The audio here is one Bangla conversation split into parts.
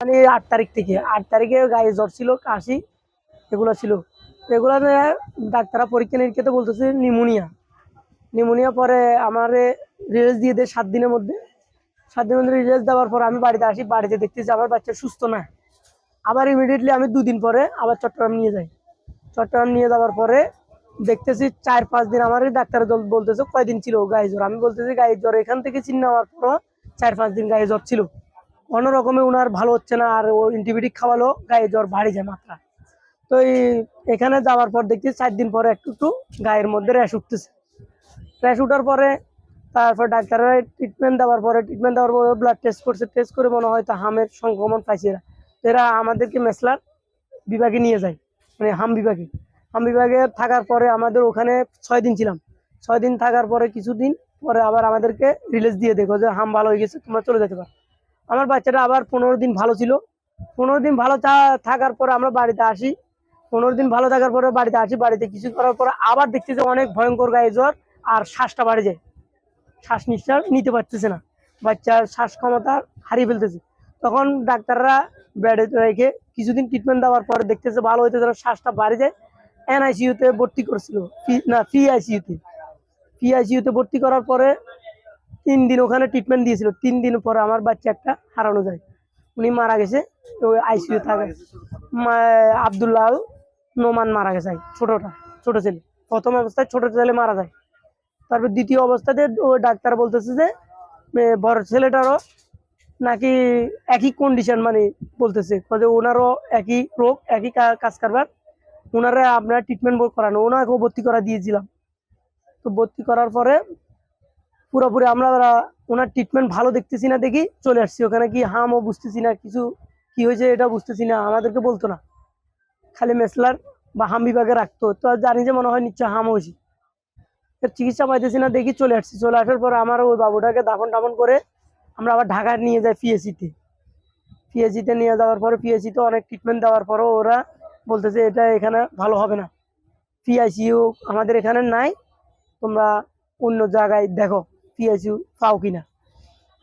মানে 8 তারিখ থেকে 8 তারিখে গায়ে জ্বর ছিল, কাশি এগুলো ছিল। এগুলো ডাক্তাররা পরীক্ষা নিরীক্ষাতে বলতেছে নিউমোনিয়া। নিউমোনিয়া পরে আমার রিলিজ দিয়ে দেয় 7 দিনের মধ্যে। 7 দিনের মধ্যে রিলিজ দেওয়ার পর আমি বাড়িতে আসি, বাড়িতে দেখতেছি আমার বাচ্চা সুস্থ না। আবার ইমিডিয়েটলি আমি 2 দিন পরে আবার চট্টগ্রাম নিয়ে যাই। চট্টগ্রাম নিয়ে যাওয়ার পরে দেখতেছি 4-5 দিন আমার ডাক্তার বলতেছে কয়দিন ছিল গায়ে জ্বর। আমি বলতেছি গায়ে জ্বর এখান থেকে চিহ্ন হওয়ার পর 4-5 দিন গায়ে জ্বর ছিল। কোনো রকমে ওনার ভালো হচ্ছে না, আর ও অ্যান্টিবায়োটিক খাওয়ালো, গায়ে জ্বর বাড়ি যায় মাত্রা। তো এখানে যাওয়ার পর দেখছি 4 দিন পরে একটু একটু গায়ের মধ্যে র্যাশ উঠতেছে। র্যাশ উঠার পরে তারপর ডাক্তাররা ট্রিটমেন্ট দেওয়ার পরে ব্লাড টেস্ট করছে, টেস্ট করে মনে হয় তো হামের সংক্রমণ পাইছে। এরা আমাদেরকে মেসলার বিভাগে নিয়ে যায়, মানে হাম বিভাগে। হাম বিভাগে থাকার পরে আমাদের ওখানে 6 দিন ছিলাম। 6 দিন থাকার পরে কিছুদিন পরে আবার আমাদেরকে রিলিজ দিয়ে দেখো যে হাম ভালো হয়ে গেছে, তোমরা চলে যেতে পারো। আমার বাচ্চাটা আবার 15 দিন ভালো ছিল। 15 দিন ভালো থাকার পরে আমরা বাড়িতে আসি। 15 দিন ভালো থাকার পরে বাড়িতে আসি, বাড়িতে কিছু করার পরে আবার দেখছি যে অনেক ভয়ঙ্কর গায়ে জ্বর, আর শ্বাসটা বাড়ে যায়, শ্বাস নিঃশ্বাস নিতে পারতেছে না, বাচ্চার শ্বাস ক্ষমতা হারিয়ে ফেলতেছে। তখন ডাক্তাররা বেডে রেখে কিছুদিন ট্রিটমেন্ট দেওয়ার পরে দেখতেছে ভালো হইতেছে না, শ্বাসটা বাড়ে যায়। এনআইসিইউতে ভর্তি করছিল, ফি আইসিইউতে ভর্তি করার পরে 3 দিন ওখানে ট্রিটমেন্ট দিয়েছিল। 3 দিন পরে আমার বাচ্চা একটা হারানো যায়, উনি মারা গেছে। ওই আইসিইউ থাকে আব্দুল্লাহ নোমান মারা গেছে, ছোট ছেলে। প্রথম অবস্থায় ছোট ছেলে মারা যায়। তারপর দ্বিতীয় অবস্থাতে ওই ডাক্তার বলতেছে যে বড় ছেলেটারও নাকি একই কন্ডিশন, মানে বলতেছে যে ওনারও একই রোগ, একই কাজ কারবার, ওনারা আপনার ট্রিটমেন্ট করানো, ওনাকেও ভর্তি করা দিয়েছিলাম। তো ভর্তি করার পরে পুরোপুরি আমরা ওনার ট্রিটমেন্ট ভালো দেখতেছি না, দেখি চলে আসছি ওখানে। কি হামও বুঝতেছি না, কিছু কি হয়েছে এটা বুঝতেছি না, আমাদেরকে বলতো না, খালি মেসলার বা হাম বিভাগে রাখতো। তো জানি যে মনে হয় নিশ্চয় হাম হয়েছে, চিকিৎসা পাইতেছি না, দেখি চলে আসছি। চলে আসার পরে আমার ওই বাবুটাকে দাফন টাফন করে আমরা আবার ঢাকায় নিয়ে যাই পিএসিতে নিয়ে যাওয়ার পরে পিএসিতে অনেক ট্রিটমেন্ট দেওয়ার পরেও ওরা বলতেছে এটা এখানে ভালো হবে না, পিআইসিইউ আমাদের এখানে নাই, তোমরা অন্য জায়গায় দেখো পিআইসিইউ পাও কিনা।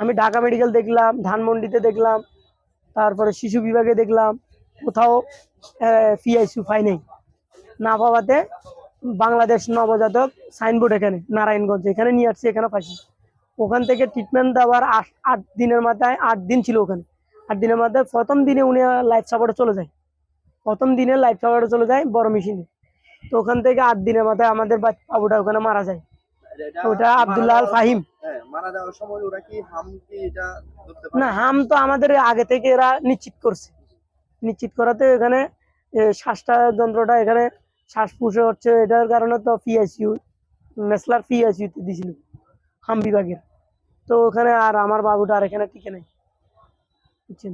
আমি ঢাকা মেডিকেল দেখলাম, ধানমন্ডিতে দেখলাম, তারপরে শিশু বিভাগে দেখলাম, কোথাও পিআইসিইউ পাই নাই। না পাওয়াতে বাংলাদেশ নবজাতক সাইনবোর্ড এখানে নারায়ণগঞ্জ, এখানে নিয়ে আসছি, এখানে পাইছি। ওখান থেকে ট্রিটমেন্ট দেওয়ার 8 দিনের মাথায়, 8 দিন ছিল ওখানে। 8 দিনের মাথায় প্রথম দিনে উনি লাইফ সাপোর্টে চলে যায়, বড় মেশিনে। তো ওখান থেকে 8 দিনের মাথায় আমাদের বাবুটা ওখানে মারা যায়। ওটা আব্দুল্লাহ আল ফাহিম। মারা যাওয়ার সময় ওরা কি হাম কি এটা ধরতে না, হাম তো আমাদের আগে থেকে এরা নিশ্চিত করাতে এখানে শ্বাসটা যন্ত্রটা এখানে শ্বাস ফুসে হচ্ছে, এটার কারণে তো পিআইসিইউ মেসলার পিআইসিইউতে দিয়েছিল হাম বিভাগের। তো ওখানে আর আমার বাবুটা আর এখানে টিকে নাই, বুঝছেন।